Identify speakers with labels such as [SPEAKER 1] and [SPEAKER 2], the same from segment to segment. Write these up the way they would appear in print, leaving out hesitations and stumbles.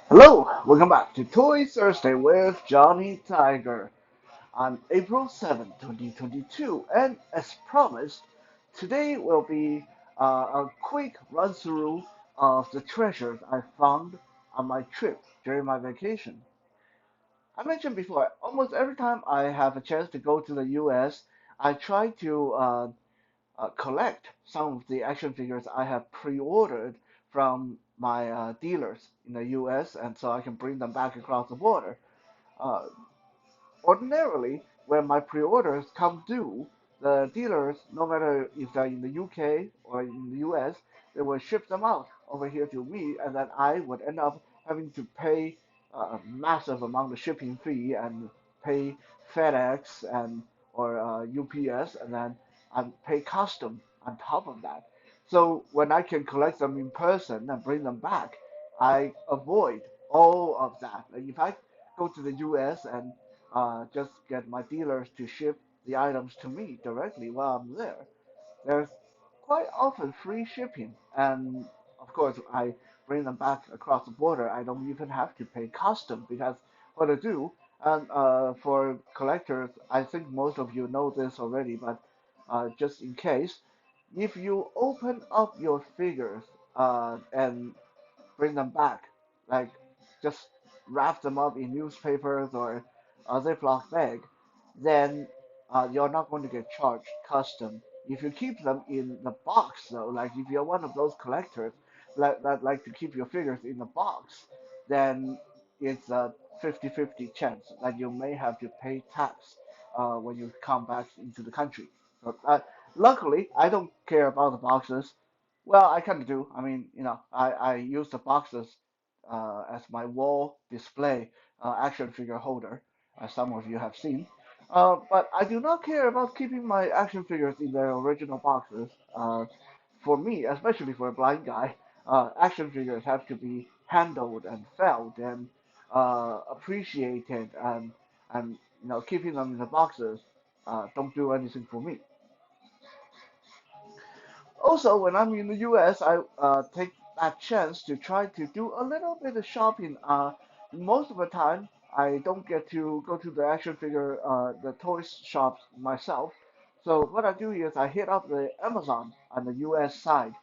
[SPEAKER 1] Hello, welcome back to Toy Thursday with Johnny Tiger on April 7th, 2022. And as promised, today will be a quick run through of the treasures I found on my trip during my vacation. I mentioned before, almost every time I have a chance to go to the US, I try to collect some of the action figures I have pre-ordered from my dealers in the US, and so I can bring them back across the border. Uh, Ordinarily, when my pre-orders come due, the dealers, no matter if they're in the UK or in the US, they will ship them out over here to me, and then I would end up having to pay a massive amount of shipping fee and pay FedEx and or UPS, and then I pay custom on top of that. So when I can collect them in person and bring them back, I avoid all of that. Like if I go to the US and just get my dealers to ship the items to me directly while I'm there. There's quite often free shipping, and of course, I bring them back across the border. I don't even have to pay custom because what I do, and for collectors, I think most of you know this already, but just in case, if you open up your figures and bring them back. Like just wrap them up in newspapers or a Ziploc bag, then you're not going to get charged custom. If you keep them in the box, though, like if you're one of those collectors that like to keep your figures in the box, then it's a 50-50 chance that you may have to pay tax when you come back into the country. So, luckily, I don't care about the boxes. Well, I kind of do. I mean, I use the boxes as my wall display action figure holder, as some of you have seen. But I do not care about keeping my action figures in their original boxes. For me, especially for a blind guy, action figures have to be handled and felt and appreciated, and keeping them in the boxes don't do anything for me. Also, when I'm in the US, I take that chance to try to do a little bit of shopping. Most of the time, I don't get to go to the action figure, the toys shops myself. So what I do is I hit up the Amazon on the US side.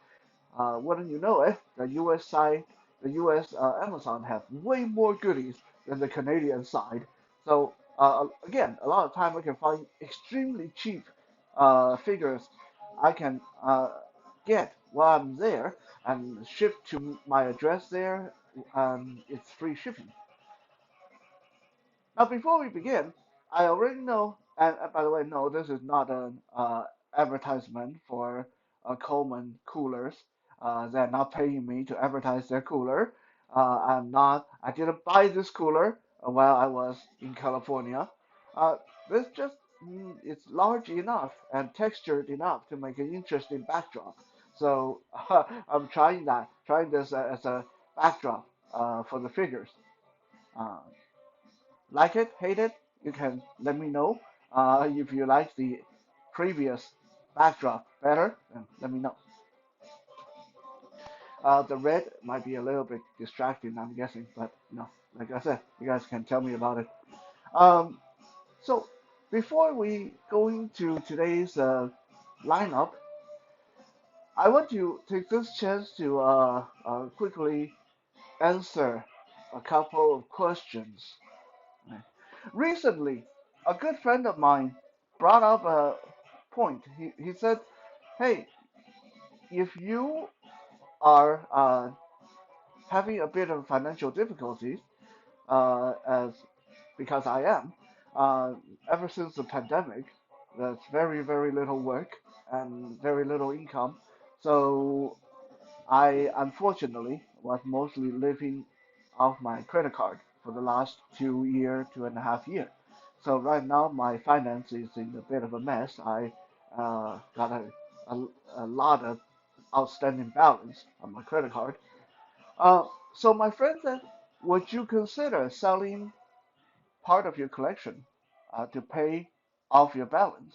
[SPEAKER 1] Wouldn't you know it, the US side, the US Amazon have way more goodies than the Canadian side. So again, a lot of time I can find extremely cheap figures I can get while I'm there and ship to my address there, and it's free shipping. Now, before we begin, I already know, and by the way, no, this is not an advertisement for Coleman coolers. They're not paying me to advertise their cooler. I didn't buy this cooler while I was in California. Uh, this just, it's large enough and textured enough to make an interesting backdrop. So I'm trying this as a backdrop for the figures. Uh, like it, hate it, you can let me know. If you like the previous backdrop better, then let me know. The red might be a little bit distracting, I'm guessing, but like I said, you guys can tell me about it. Um, so before we go into today's lineup, I want to take this chance to quickly answer a couple of questions. Recently, a good friend of mine brought up a point. He said, "Hey, if you are having a bit of financial difficulties, as because I am, uh, ever since the pandemic, there's very, very little work and very little income. So I unfortunately was mostly living off my credit card for the last 2 year, 2.5 year. So right now my finance is in a bit of a mess. I got a, a lot of outstanding balance on my credit card. So my friend said, would you consider selling part of your collection to pay off your balance?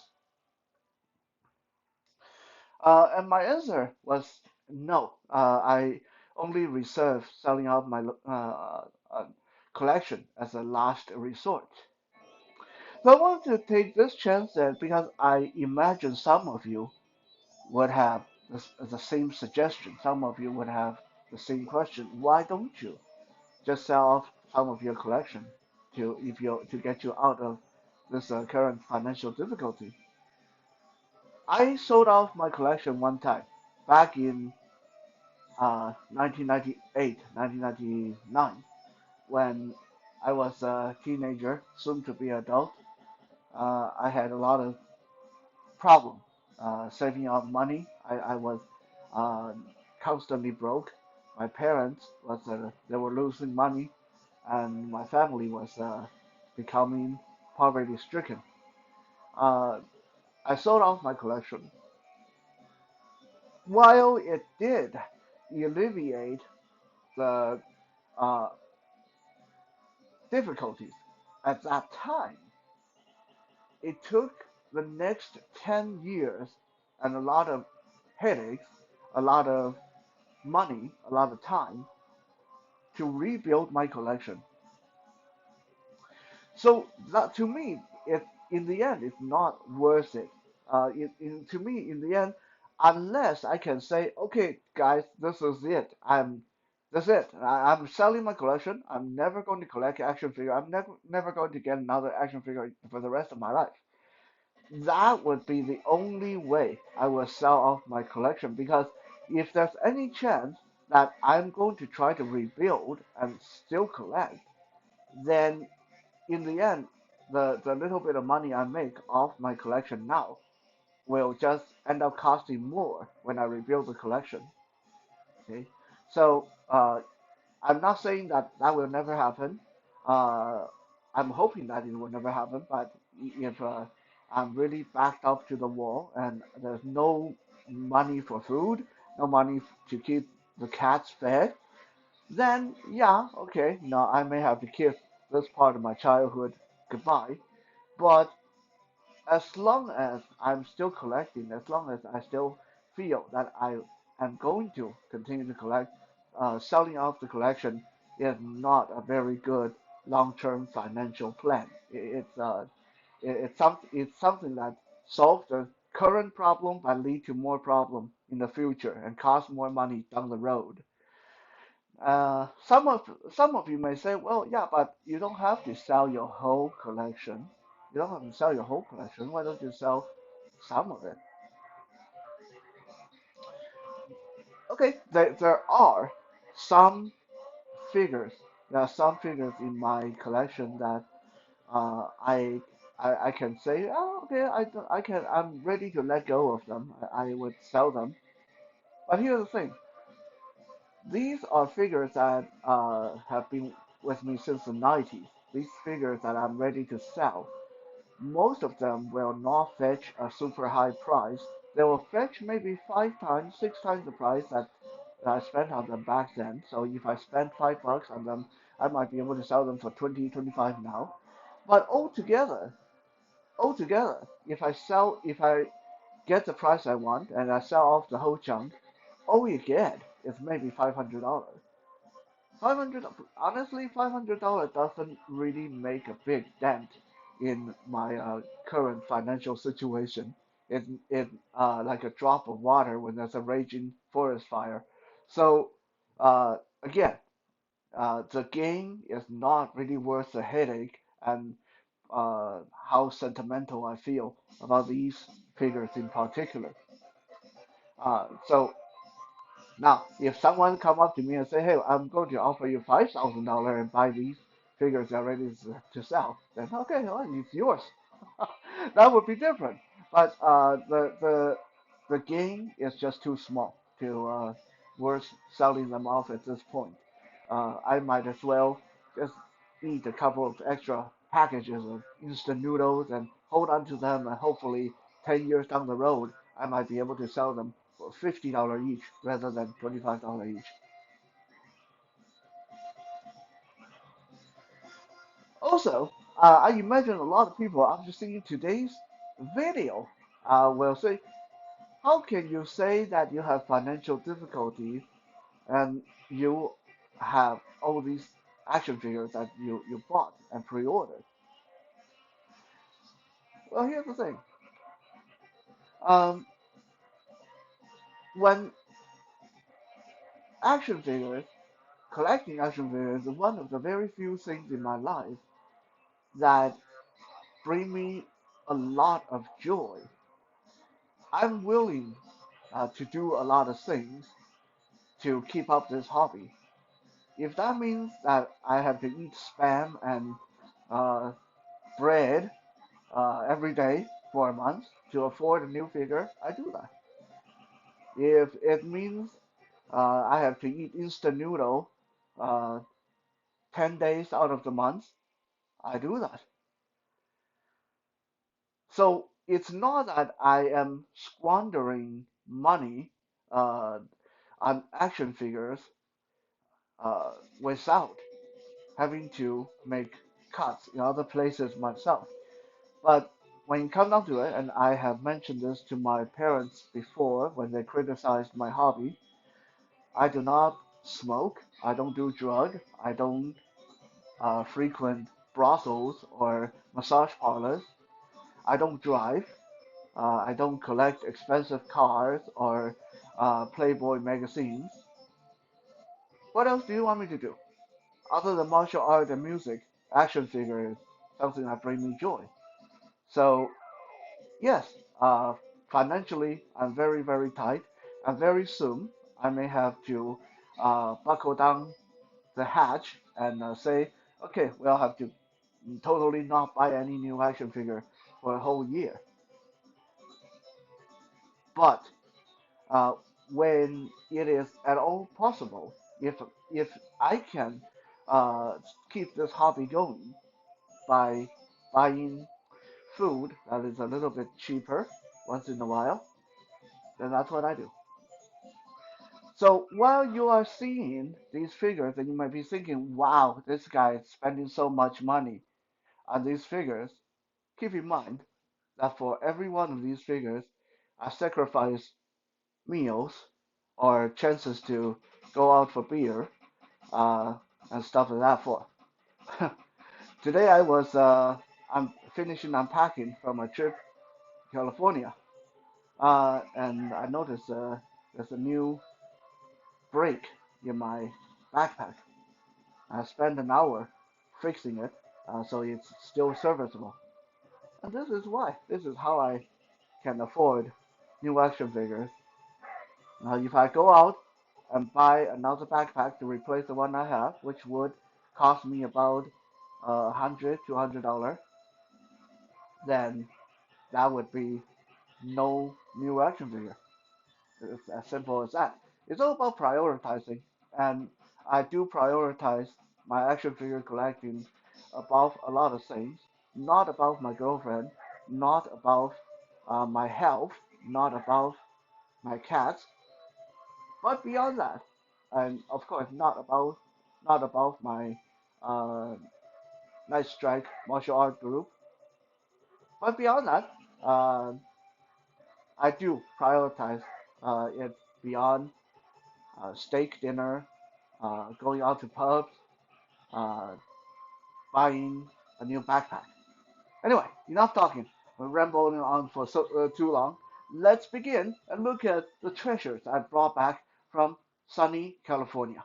[SPEAKER 1] And my answer was no. I only reserve selling out uh, collection as a last resort. So I want to take this chance that because I imagine some of you would have the same suggestion. Some of you would have the same question. Why don't you just sell off some of your collection to get you out of this current financial difficulty? I sold off my collection one time back in 1998, 1999, when I was a teenager, soon to be adult. I had a lot of problem saving up money. I was uh, constantly broke. My parents was they were losing money, and my family was becoming poverty stricken. Uh, I sold off my collection. While it did alleviate the uh, difficulties at that time, it took the next 10 years and a lot of headaches, a lot of money, a lot of time to rebuild my collection. So that to me, it in the end, it's not worth it. To me, in the end, unless I can say, okay, guys, this is it. That's it. I'm selling my collection. I'm never going to collect action figure. I'm never going to get another action figure for the rest of my life. That would be the only way I will sell off my collection because if there's any chance that I'm going to try to rebuild and still collect, then in the end, the little bit of money I make off my collection now will just end up costing more when I rebuild the collection. Okay, so I'm not saying that that will never happen. Uh, I'm hoping that it will never happen. But if I'm really backed up to the wall and there's no money for food, no money to keep the cats fed, then yeah, okay, no, I may have to kiss this part of my childhood goodbye. But as long as I'm still collecting, as long as I still feel that I am going to continue to collect, selling off the collection is not a very good long-term financial plan. It's something that solves the current problem but lead to more problem in the future and cost more money down the road. Some of you may say, well, yeah, but you don't have to sell your whole collection. You don't have to sell your whole collection. Why don't you sell some of it? Okay, there are some figures. There are some figures in my collection that uh, I, I can say, oh, okay, I'm ready to let go of them. I would sell them. But here's the thing: these are figures that have been with me since the 90s. These figures that I'm ready to sell. Most of them will not fetch a super high price. They will fetch maybe 5 times, 6 times the price that I spent on them back then. So if I spend $5 on them, I might be able to sell them for 20, 25 now. But altogether, if I get the price I want and I sell off the whole chunk, all you get is maybe $500. 500, honestly, $500 doesn't really make a big dent in my current financial situation. It's like a drop of water when there's a raging forest fire. So again, the gain is not really worth the headache and how sentimental I feel about these figures in particular. So now, if someone come up to me and say, "Hey, I'm going to offer you $5,000 and buy these figures you're ready to sell," then okay, well, it's yours. That would be different. But the gain is just too small to worth selling them off at this point. I might as well just eat a couple of extra packages of instant noodles and hold on to them, and hopefully 10 years down the road, I might be able to sell them for $50 each rather than $25 each. Also, I imagine a lot of people after seeing today's video will say, how can you say that you have financial difficulties and you have all these action figures that you bought and pre-ordered. Well, here's the thing. Um, when action figures, collecting action figures is one of the very few things in my life that bring me a lot of joy. I'm willing to do a lot of things to keep up this hobby. If that means that I have to eat spam and uh, bread every day for a month to afford a new figure, I do that. If it means I have to eat instant noodle uh, 10 days out of the month, I do that. So it's not that I am squandering money uh, on action figures uh, without having to make cuts in other places myself. But when it comes down to it, and I have mentioned this to my parents before when they criticized my hobby, I do not smoke, I don't do drug, I don't frequent brothels or massage parlors, I don't drive, I don't collect expensive cars or Playboy magazines. What else do you want me to do? Other than martial art and music, action figure is something that brings me joy. So yes, financially I'm very very tight, and very soon I may have to buckle down the hatch and say, okay, we'll have to totally not buy any new action figure for a whole year. But uh, when it is at all possible, if I can uh, keep this hobby going by buying food that is a little bit cheaper once in a while, then that's what I do. So while you are seeing these figures, and you might be thinking, wow, this guy is spending so much money on these figures, keep in mind that for every one of these figures, I sacrifice meals or chances to go out for beer uh, and stuff like that for. Today I'm finishing unpacking from a trip to California, and I noticed there's a new break in my backpack. I spent an hour fixing it, so it's still serviceable. And this is why. This is how I can afford new action figures. Now, if I go out and buy another backpack to replace the one I have, which would cost me about $100 to $200, then that would be no new action figure. It's as simple as that. It's all about prioritizing, and I do prioritize my action figure collecting above a lot of things. Not about my girlfriend, not about my health, not about my cats, but beyond that, and of course not about my uh, night strike martial art group, but beyond that, uh, I do prioritize it beyond steak dinner, going out to pubs, uh, buying a new backpack. Anyway, enough talking. We're rambling on for too long. Let's begin and look at the treasures I brought back from sunny California.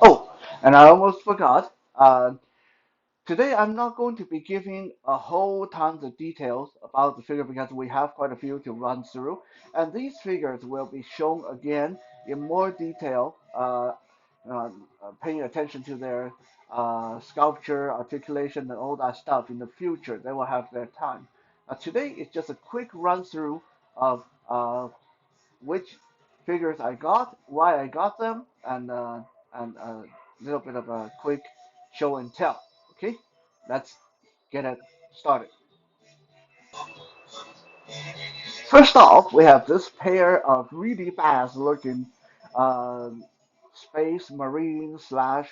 [SPEAKER 1] Oh, and I almost forgot. Today I'm not going to be giving a whole tons of details about the figure because we have quite a few to run through, and these figures will be shown again in more detail, paying attention to their sculpture, articulation, and all that stuff in the future. They will have their time. Today is just a quick run through of which figures I got, why I got them, and a little bit of a quick show and tell. Okay, let's get it started. First off, we have this pair of really fast looking um, space marine slash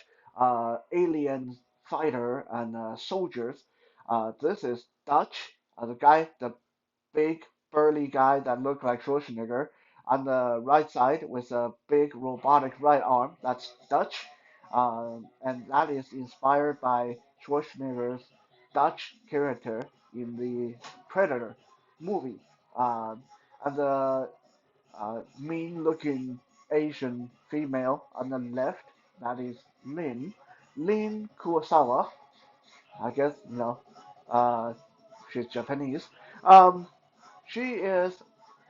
[SPEAKER 1] alien fighter and soldiers. This is Dutch, the big burly guy that looked like Schwarzenegger. on the right side with a big robotic right arm. That's Dutch, and that is inspired by Schwarzenegger's Dutch character in the Predator movie. And the mean-looking Asian female on the left, that is Lin Kurosawa. I guess uh, she's Japanese. Um, she is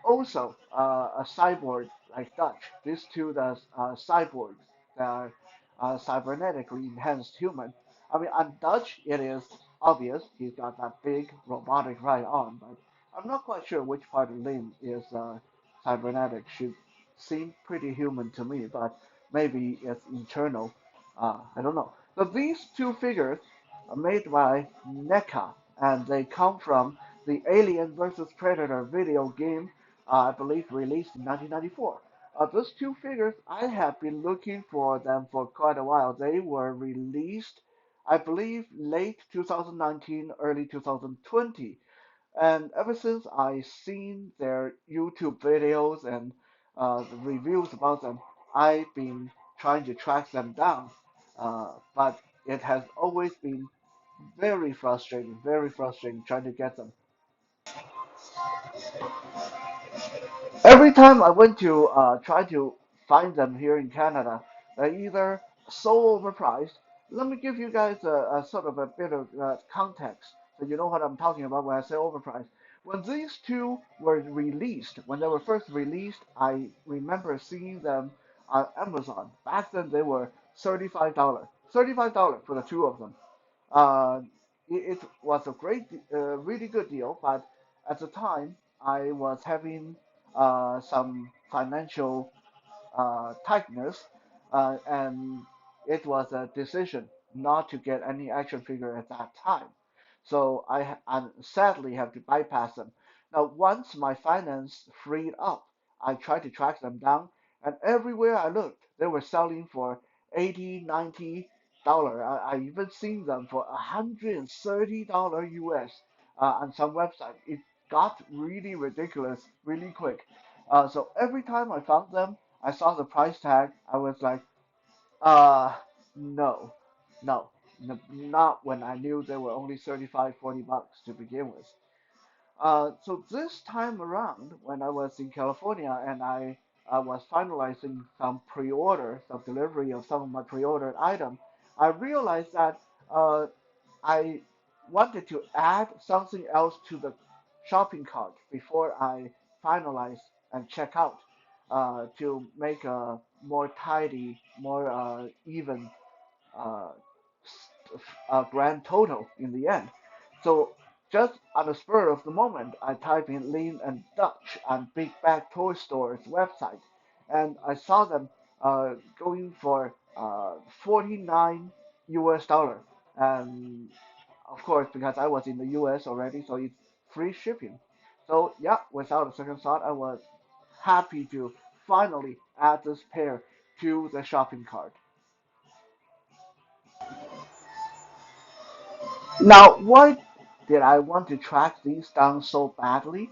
[SPEAKER 1] also a cyborg like Dutch. These two does cyborgs that are cybernetically enhanced human. I mean, on Dutch, it is obvious he's got that big robotic right arm, but I'm not quite sure which part of Lin is cybernetic. She seemed pretty human to me, but maybe it's internal. I don't know. So these two figures are made by NECA, and they come from the Alien vs. Predator video game, I believe released in 1994. Those two figures, I have been looking for them for quite a while. They were released, I believe, late 2019, early 2020. And ever since I seen their YouTube videos and the reviews about them, I've been trying to track them down. But it has always been very frustrating trying to get them. Every time I went to try to find them here in Canada, they're either so overpriced. Let me give you guys a sort of a bit of context so you know what I'm talking about when I say overpriced. When these two were released, when they were first released, I remember seeing them on Amazon. Back then they were $35. $35 for the two of them. Uh, it was a really good deal, but at the time I was having some financial tightness, and it was a decision not to get any action figure at that time. So I sadly have to bypass them. Now, once my finance freed up, I tried to track them down, and everywhere I looked, they were selling for 80, $90. I even seen them for $130 US on some website. It got really ridiculous really quick. So every time I found them, I saw the price tag. I was like, uh, no, no, not when I knew they were only 35, $40 to begin with. So this time around, when I was in California and I was finalizing some delivery of some of my pre-ordered items, I realized that uh, I wanted to add something else to the shopping cart before I finalize and check out to make a more tidy, more even uh, grand total in the end. So just on the spur of the moment, I type in Lean and Dutch on Big Bag Toy Store's website, and I saw them going for 49 US dollar. And of course, because I was in the US already, so it's free shipping. So yeah, without a second thought, I was happy to finally add this pair to the shopping cart. Now, why did I want to track these down so badly?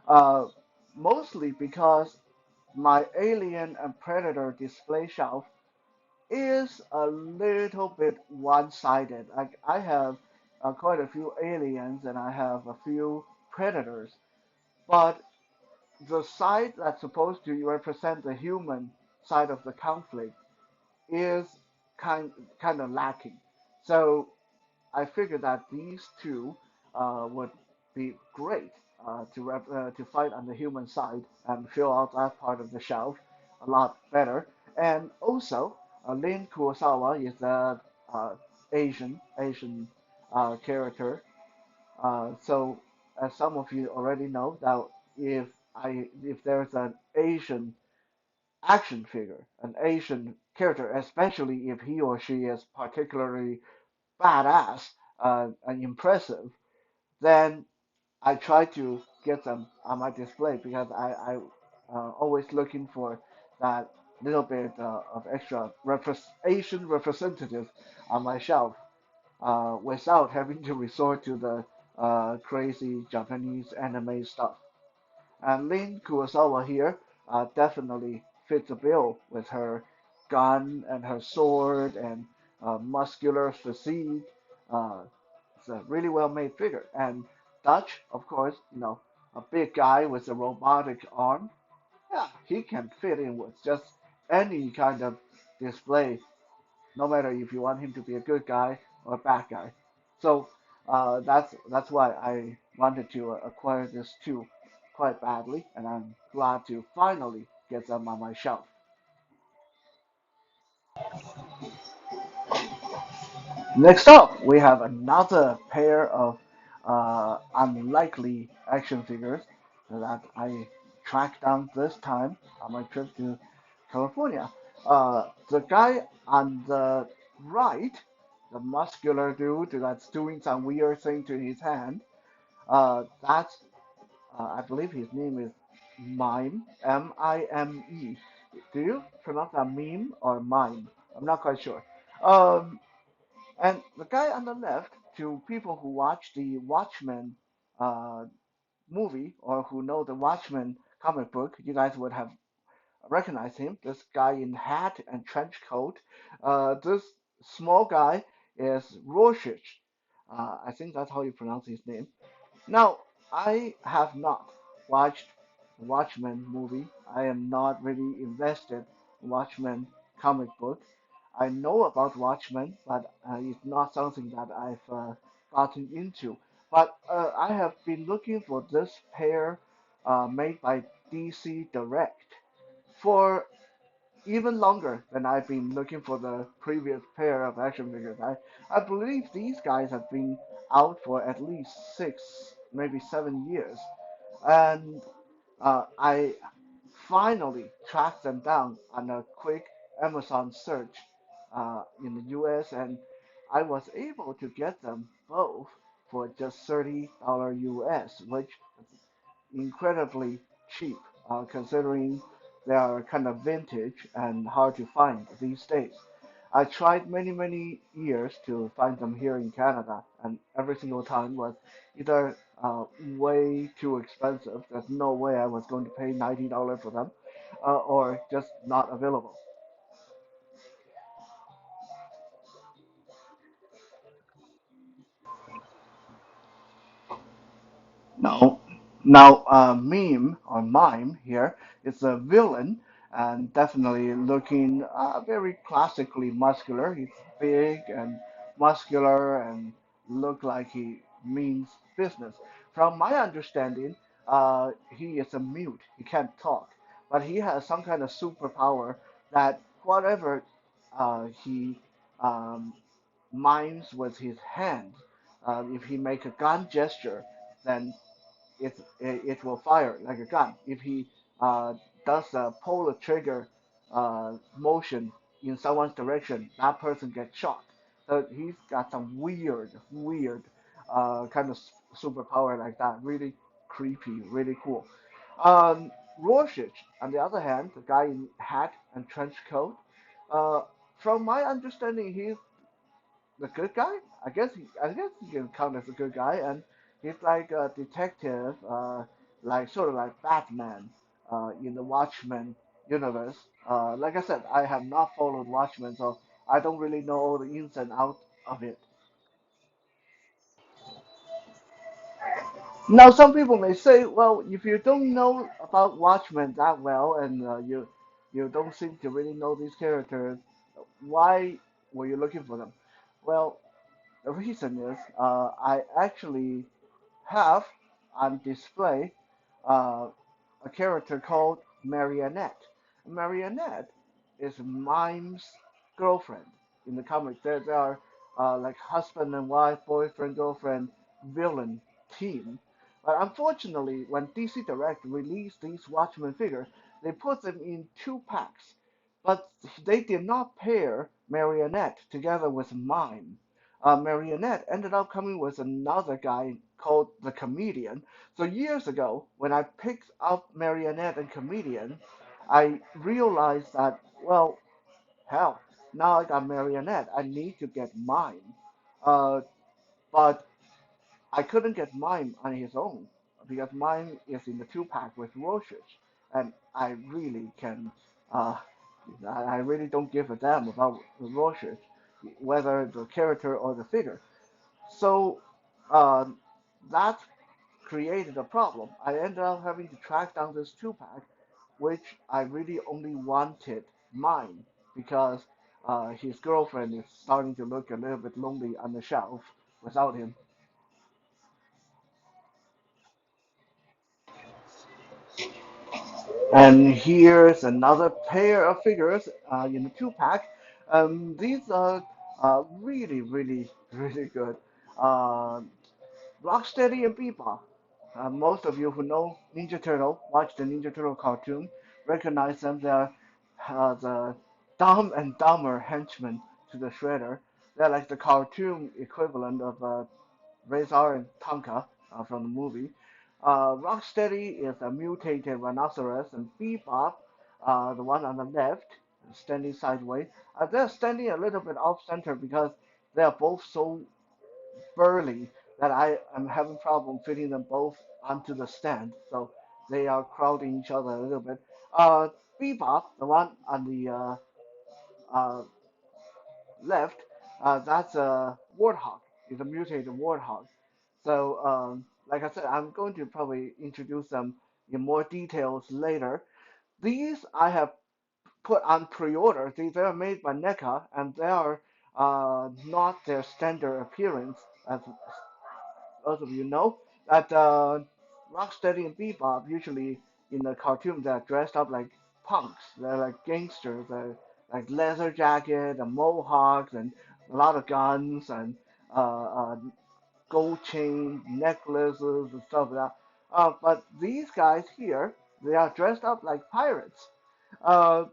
[SPEAKER 1] Uh, Mostly because my Alien and Predator display shelf is a little bit one-sided. I have quite a few aliens and I have a few predators, but the side that's supposed to represent the human side of the conflict is kind of lacking. So I figured that these two would be great to fight on the human side and fill out that part of the shelf a lot better. And also, Lin Kurosawa is a Asian character. So, as some of you already know, that if there's an Asian action figure, an Asian character, especially if he or she is particularly badass and impressive, then I try to get them on my display because I always looking for that little bit of extra Asian representative on my shelf without having to resort to the crazy Japanese anime stuff. And Lin Kurosawa here definitely fits the bill with her gun and her sword and muscular physique. Uh, it's a really well made figure. And Dutch, of course, a big guy with a robotic arm. Yeah, he can fit in with just any kind of display, no matter if you want him to be a good guy or a bad guy. So that's why I wanted to acquire this too quite badly, and I'm glad to finally get them on my shelf. Next up, we have another pair of unlikely action figures that I tracked down this time on my trip to California. The guy on the right, the muscular dude that's doing some weird thing to his hand, that's I believe his name is Mime, Mime. Do you pronounce that meme or mime? I'm not quite sure. Um, and the guy on the left, to people who watch the Watchmen uh, movie or who know the Watchmen comic book, you guys would have recognized him. This guy in hat and trench coat. This small guy is Rorschach. I think that's how you pronounce his name. Now, I have not watched the Watchmen movie. I am not really invested in Watchmen comic book. I know about Watchmen, but it's not something that I've gotten into. But I have been looking for this pair made by DC Direct for even longer than I've been looking for the previous pair of action figures. I believe these guys have been out for at least 6, maybe 7 years. And I finally tracked them down on a quick Amazon search in the US, and I was able to get them both for just $30 US, which incredibly cheap, considering they are kind of vintage and hard to find these days. I tried many, many years to find them here in Canada, and every single time was either way too expensive, there's no way I was going to pay $90 for them, or just not available. No. Now, meme or mime here is a villain and definitely looking very classically muscular. He's big and muscular and look like he means business. From my understanding, he is a mute. He can't talk, but he has some kind of superpower that whatever he um, mimes with his hand, if he make a gun gesture, then it will fire like a gun. If he does pull the trigger motion in someone's direction, that person gets shot. So he's got some weird kind of superpower like that. Really creepy, really cool. Um, Rorschach, on the other hand, the guy in hat and trench coat, uh, from my understanding, he's the good guy. I guess he can count as a good guy, and he's like a detective, like sort of like Batman, in the Watchmen universe. Like I said, I have not followed Watchmen, so I don't really know all the ins and outs of it. Now, some people may say, well, if you don't know about Watchmen that well, and you don't seem to really know these characters, why were you looking for them? Well, the reason is I actually have on display uh, a character called Marionette. Marionette is Mime's girlfriend in the comic. There are like husband and wife, boyfriend, girlfriend, villain team. But unfortunately, when DC Direct released these Watchmen figures, they put them in two packs. But they did not pair Marionette together with Mime. Marionette ended up coming with another guy called the Comedian. So years ago, when I picked up Marionette and Comedian, I realized that, well, hell, now I got Marionette. I need to get Mime. Uh, but I couldn't get Mime on his own because Mime is in the two pack with Rorschach. and I really can, uh, I really don't give a damn about the Rorschach, whether the character or the figure. So uh, that created a problem. I ended up having to track down this two-pack, which I really only wanted mine because his girlfriend is starting to look a little bit lonely on the shelf without him. And here's another pair of figures in the two-pack. These are really, really, really good. Uh, Rocksteady and Bebop. Most of you who know Ninja Turtle, watch the Ninja Turtle cartoon, recognize them. They're the Dumb and Dumber henchmen to the Shredder. They're like the cartoon equivalent of Razor and Tonka from the movie. Rocksteady is a mutated rhinoceros, and Bebop, the one on the left, standing sideways, they're standing a little bit off center because they are both so burly that I am having problem fitting them both onto the stand. So they are crowding each other a little bit. Bebop, the one on the uh, left, that's a warthog. It's a mutated warthog. So, like I said, I'm going to probably introduce them in more details later. These I have put on pre-order. They are made by NECA, and they are not their standard appearance, as most of you know. That Rocksteady and Bebop usually in the cartoon they're dressed up like punks. They're like gangsters. They're like leather jacket and mohawks and a lot of guns and gold chain necklaces and stuff like that. But these guys here, they are dressed up like pirates. Uh,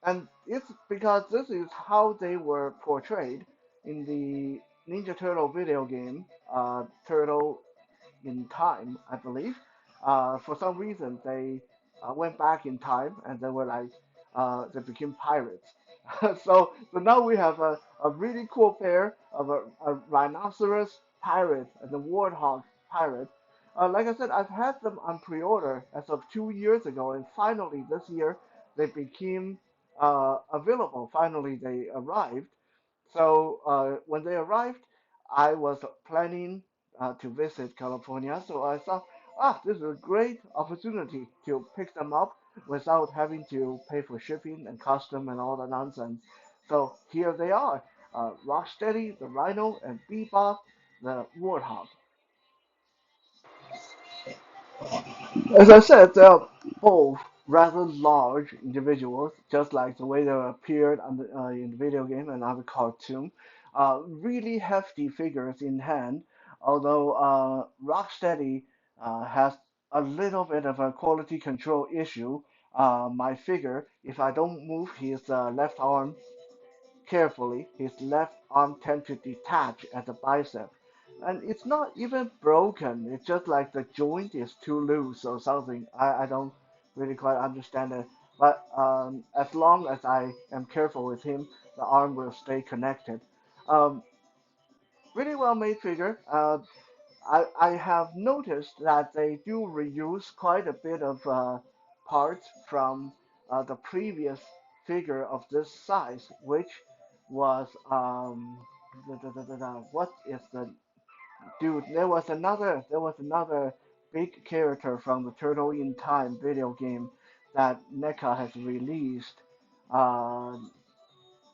[SPEAKER 1] and it's because this is how they were portrayed in the Ninja Turtle video game, Turtle in Time, I believe. For some reason, they went back in time and they were like, they became pirates. So now we have a really cool pair of a rhinoceros pirate and a warthog pirate. Like I said, I've had them on pre-order as of 2 years ago, and finally this year they became available. Finally, they arrived. So when they arrived, I was planning to visit California. So I thought, this is a great opportunity to pick them up without having to pay for shipping and custom and all the nonsense. So here they are, Rocksteady, the Rhino, and Bebop, the Warthog. As I said, they are both rather large individuals, just like the way they appeared on in the video game and on the cartoon. Really hefty figures in hand, although Rocksteady has a little bit of a quality control issue. My figure, if I don't move his left arm carefully, his left arm tends to detach at the bicep. And it's not even broken, it's just like the joint is too loose or something. I don't really quite understand it. But as long as I am careful with him, the arm will stay connected. Um, Really well made figure. I have noticed that they do reuse quite a bit of parts from the previous figure of this size, which was what is the dude? There was another big character from the Turtle in Time video game that NECA has released. Uh,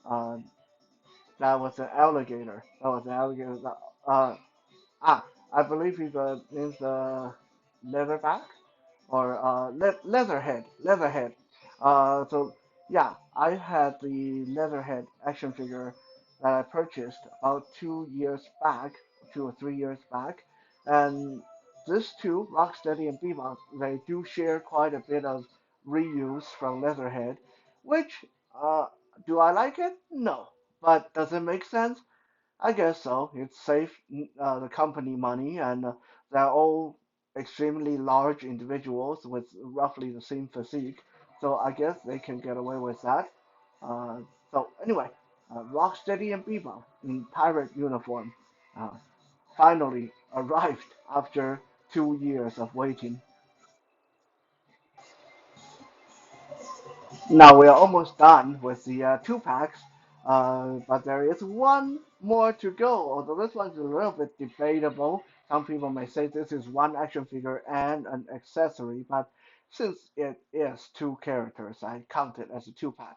[SPEAKER 1] uh, that was an alligator. That was an alligator. Uh, Ah, I believe his name's Leatherback or Leatherhead. Leatherhead. So yeah, I had the Leatherhead action figure that I purchased about 2 years back, 2 or 3 years back, and these two, Rocksteady and Bebop, they do share quite a bit of reuse from Leatherhead, which do I like it? No, but does it make sense? I guess so. It saves the company money, and they're all extremely large individuals with roughly the same physique. So I guess they can get away with that. So anyway, Rocksteady and Bebop in pirate uniform uh, finally arrived after 2 years of waiting. Now we are almost done with the two packs, but there is one more to go. Although this one's a little bit debatable. Some people may say this is one action figure and an accessory, but since it is two characters, I count it as a two pack.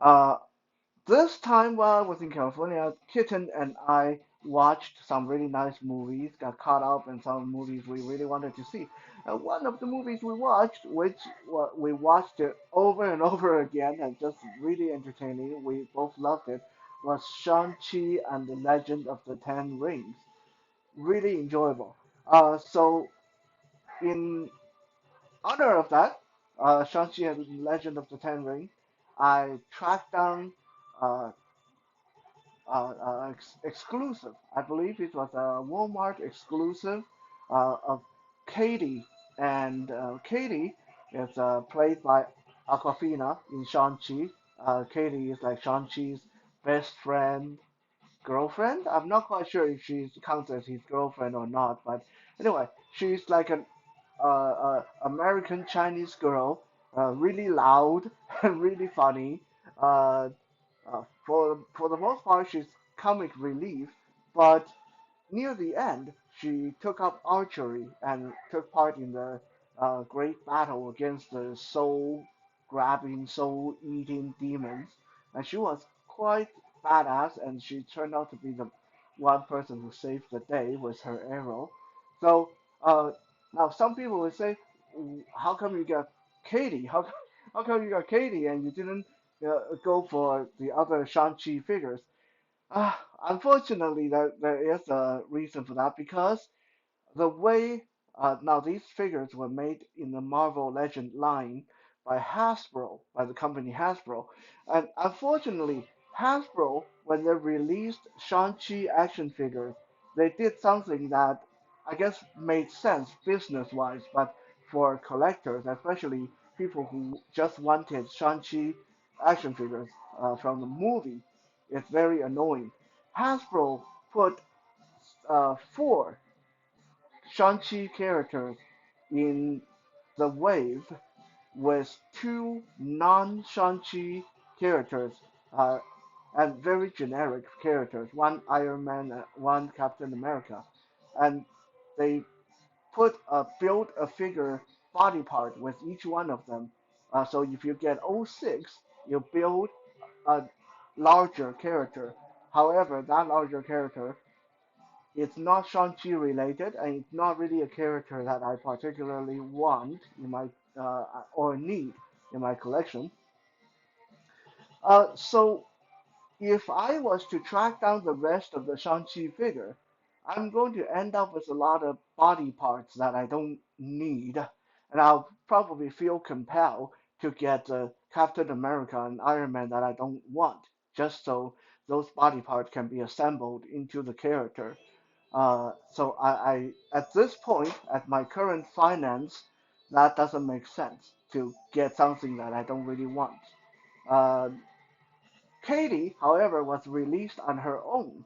[SPEAKER 1] Uh, this time while I was in California, Kitten and I watched some really nice movies, got caught up in some movies we really wanted to see. And one of the movies we watched, which we watched it over and over again and just really entertaining, we both loved it, was Shang-Chi and the Legend of the Ten Rings. Really enjoyable. So in honor of that, Shang-Chi and the Legend of the Ten Rings, I tracked down uh, exclusive. I believe it was a Walmart exclusive of Katie, and Katie is played by Aquafina in Shang-Chi. Katie is like Shang-Chi's best friend, girlfriend. I'm not quite sure if she counts as his girlfriend or not, but anyway, she's like an American Chinese girl, really loud and really funny. Uh, for the most part, she's comic relief, but near the end, she took up archery and took part in the great battle against the soul-grabbing, soul-eating demons, and she was quite badass, and she turned out to be the one person who saved the day with her arrow. So uh, now some people would say, how come you got Katie? How come you got Katie and you didn't go for the other Shang-Chi figures? Unfortunately, there is a reason for that because the way now these figures were made in the Marvel Legend line by Hasbro, by the company Hasbro, and unfortunately, Hasbro when they released Shang-Chi action figures, they did something that I guess made sense business-wise, but for collectors, especially people who just wanted Shang-Chi action figures from the movie, it's very annoying. Hasbro put four Shang-Chi characters in the wave with two non-Shang-Chi characters uh, and very generic characters, one Iron Man, one Captain America, and they built a figure body part with each one of them. So if you get oh 06, you build a larger character. However, that larger character it's not Shang-Chi related, and it's not really a character that I particularly want in my or need in my collection. So if I was to track down the rest of the Shang-Chi figure, I'm going to end up with a lot of body parts that I don't need, and I'll probably feel compelled to get Captain America and Iron Man that I don't want, just so those body parts can be assembled into the character. So at this point, at my current finance, that doesn't make sense to get something that I don't really want. Uh, Katie, however, was released on her own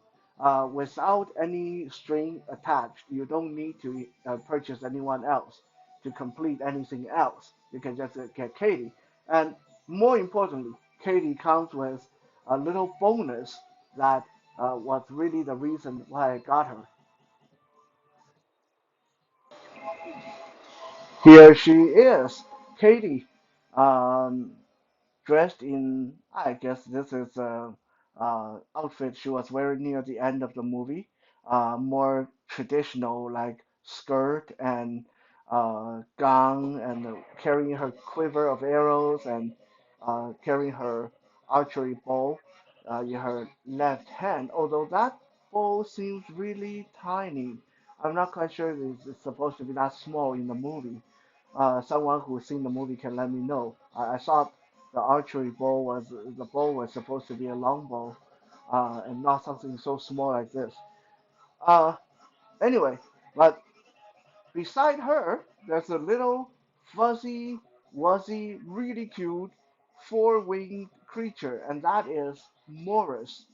[SPEAKER 1] without any string attached. You don't need to purchase anyone else to complete anything else. You can just get Katie. And more importantly, Katie comes with a little bonus that was really the reason why I got her. Here she is, Katie, um, dressed in, I guess this is a outfit she was wearing near the end of the movie, more traditional like skirt and gown and carrying her quiver of arrows and carrying her archery bow in her left hand. Although that bow seems really tiny, I'm not quite sure if it's supposed to be that small in the movie. Someone who's seen the movie can let me know. I thought the archery bow was supposed to be a long bow, and not something so small like this. Uh, anyway, but beside her, there's a little fuzzy, wuzzy, really cute four-winged creature, and that is Morris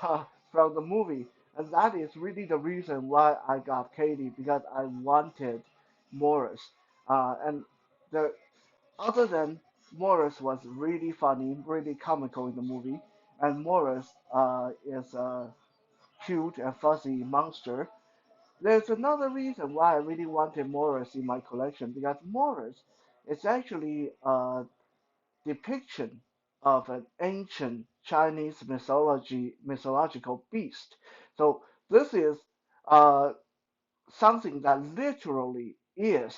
[SPEAKER 1] from the movie. And that is really the reason why I got Katie because I wanted Morris. And the other than Morris was really funny, really comical in the movie, and Morris is a cute and fuzzy monster. There's another reason why I really wanted Morris in my collection because Morris is actually a depiction of an ancient Chinese mythological beast. So this is uh, something that literally is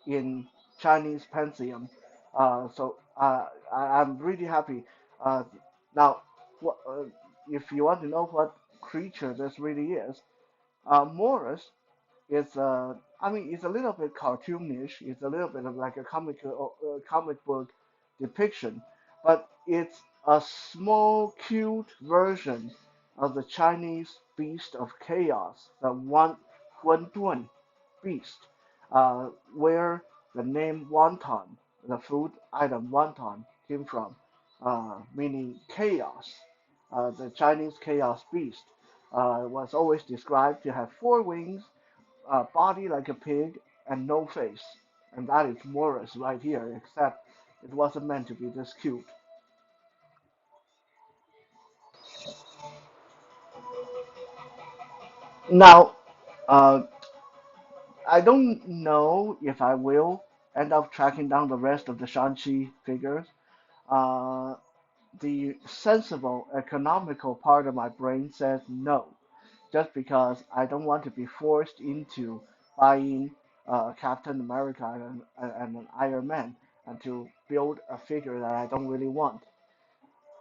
[SPEAKER 1] in Chinese pantheon. I'm really happy. Uh, now, what, if you want to know what creature this really is, Morris is I mean it's a little bit cartoonish. It's a little bit of like a comic book depiction, but it's a small cute version of the Chinese beast of chaos, the one Huan beast, where the name wonton, the food item wonton, came from, meaning chaos. The Chinese chaos beast was always described to have four wings, a body like a pig, and no face. And that is Morris right here, except it wasn't meant to be this cute. Now, uh, I don't know if I will end up tracking down the rest of the Shang-Chi figures. Uh, the sensible, economical part of my brain says no, just because I don't want to be forced into buying Captain America and an Iron Man and to build a figure that I don't really want.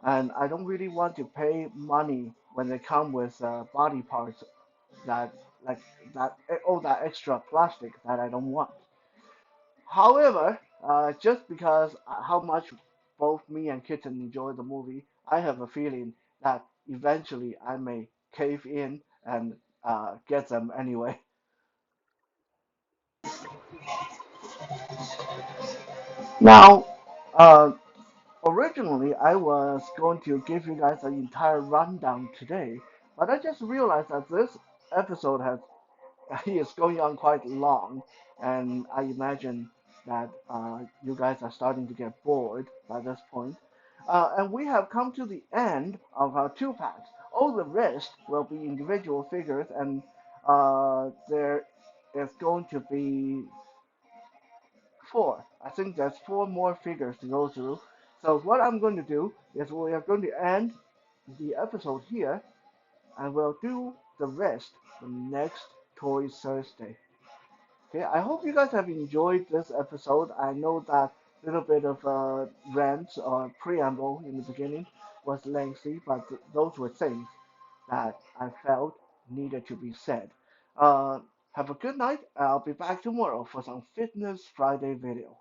[SPEAKER 1] And I don't really want to pay money when they come with body parts that like all that extra plastic that I don't want. However, just because how much both me and Kitten enjoy the movie, I have a feeling that eventually I may cave in and get them anyway. Now, uh, originally I was going to give you guys an entire rundown today, but I just realized that this episode has is going on quite long, and I imagine that you guys are starting to get bored by this point. And we have come to the end of our two packs. All the rest will be individual figures, and there is going to be four. I think there's four more figures to go through. So what I'm going to do is we are going to end the episode here, and we'll do the rest the next Toy Thursday. Okay, I hope you guys have enjoyed this episode. I know that little bit of rant or preamble in the beginning was lengthy, but those were things that I felt needed to be said. Uh, have a good night. I'll be back tomorrow for some Fitness Friday video.